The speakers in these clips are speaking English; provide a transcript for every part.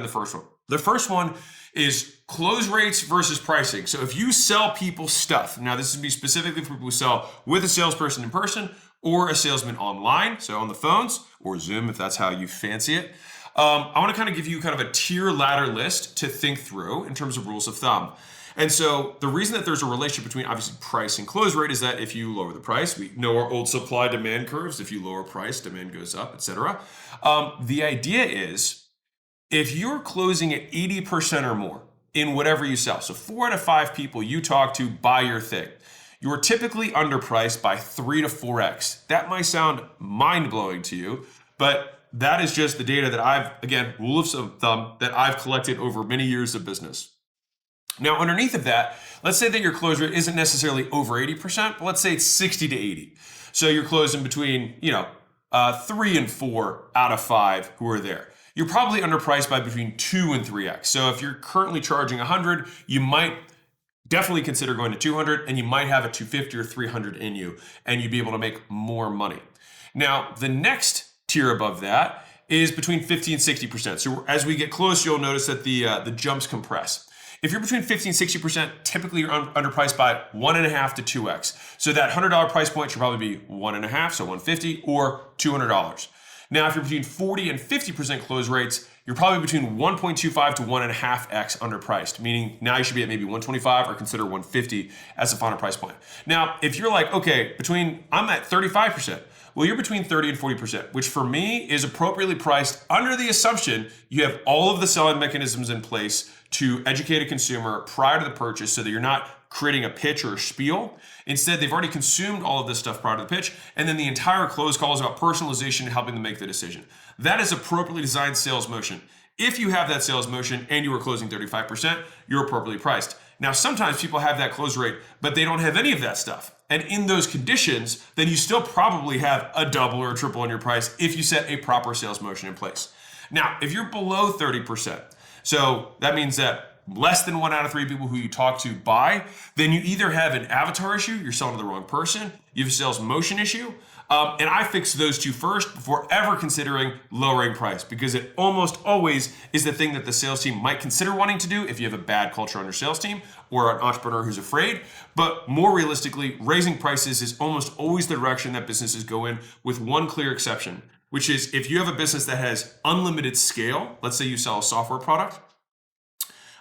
the first one. The first one is close rates versus pricing. So if you sell people stuff, now this would be specifically for people who sell with a salesperson in person or a salesman online, so on the phones or Zoom if that's how you fancy it. I want to kind of give you kind of a tier ladder list to think through in terms of rules of thumb. And so the reason that there's a relationship between obviously price and close rate is that if you lower the price, we know our old supply demand curves. If you lower price, demand goes up, etc. The idea is if you're closing at 80% or more in whatever you sell, so 4 out of 5 people you talk to buy your thing, you're typically underpriced by 3 to 4x. That might sound mind-blowing to you, but that is just the data that I've, again, rule of thumb, that I've collected over many years of business. Now, underneath of that, let's say that your close rate isn't necessarily over 80%, but let's say it's 60 to 80. So you're closing between, 3 and 4 out of 5 who are there. You're probably underpriced by between 2 and 3x. So if you're currently charging 100, you might definitely consider going to 200, and you might have a 250 or 300 in you, and you'd be able to make more money. Now, the next tier above that is between 50 and 60%. So as we get close, you'll notice that the jumps compress. If you're between 50 and 60%, typically you're underpriced by 1.5 to 2x. So that $100 price point should probably be 1.5, so $150 or $200. Now, if you're between 40 and 50% close rates, you're probably between 1.25 to 1.5x underpriced, meaning now you should be at maybe 125 or consider 150 as a final price point. Now, if you're like, okay, I'm at 35%, well, you're between 30 and 40%, which for me is appropriately priced under the assumption you have all of the selling mechanisms in place to educate a consumer prior to the purchase so that you're not creating a pitch or a spiel. Instead, they've already consumed all of this stuff prior to the pitch, and then the entire close call is about personalization and helping them make the decision. That is appropriately designed sales motion. If you have that sales motion and you are closing 35%, you're appropriately priced. Now, sometimes people have that close rate, but they don't have any of that stuff. And in those conditions, then you still probably have a double or a triple on your price if you set a proper sales motion in place. Now, if you're below 30%, so that means that less than 1 out of 3 people who you talk to buy, then you either have an avatar issue, you're selling to the wrong person, you have a sales motion issue, and I fix those two first before ever considering lowering price, because it almost always is the thing that the sales team might consider wanting to do if you have a bad culture on your sales team or an entrepreneur who's afraid. But more realistically, raising prices is almost always the direction that businesses go in, with one clear exception, which is if you have a business that has unlimited scale, let's say you sell a software product,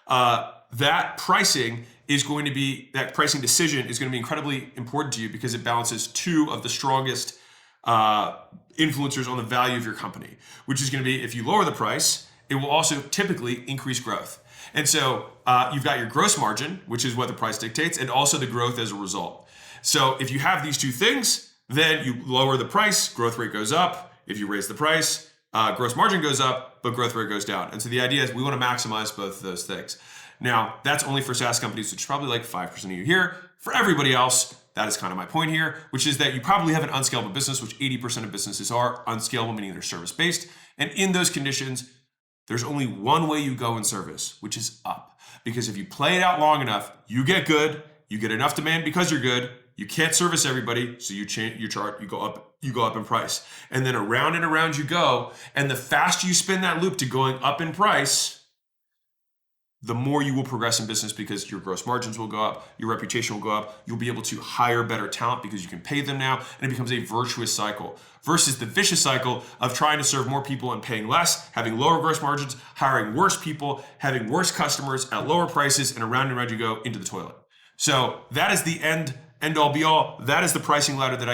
that pricing decision is going to be incredibly important to you because it balances 2 of the strongest influencers on the value of your company, which is going to be if you lower the price, it will also typically increase growth. And so you've got your gross margin, which is what the price dictates, and also the growth as a result. So if you have these 2 things, then you lower the price, growth rate goes up. If you raise the price, gross margin goes up, but growth rate goes down. And so the idea is we want to maximize both of those things. Now, that's only for SaaS companies, which is probably like 5% of you here. For everybody else, that is kind of my point here, which is that you probably have an unscalable business, which 80% of businesses are unscalable, meaning they're service-based. And in those conditions, there's only one way you go in service, which is up. Because if you play it out long enough, you get good, you get enough demand because you're good, you can't service everybody, so you change your chart, you go up in price. And then around and around you go, and the faster you spin that loop to going up in price, the more you will progress in business because your gross margins will go up, your reputation will go up, you'll be able to hire better talent because you can pay them now, and it becomes a virtuous cycle versus the vicious cycle of trying to serve more people and paying less, having lower gross margins, hiring worse people, having worse customers at lower prices, and around you go into the toilet. So that is the end all be all. That is the pricing ladder that I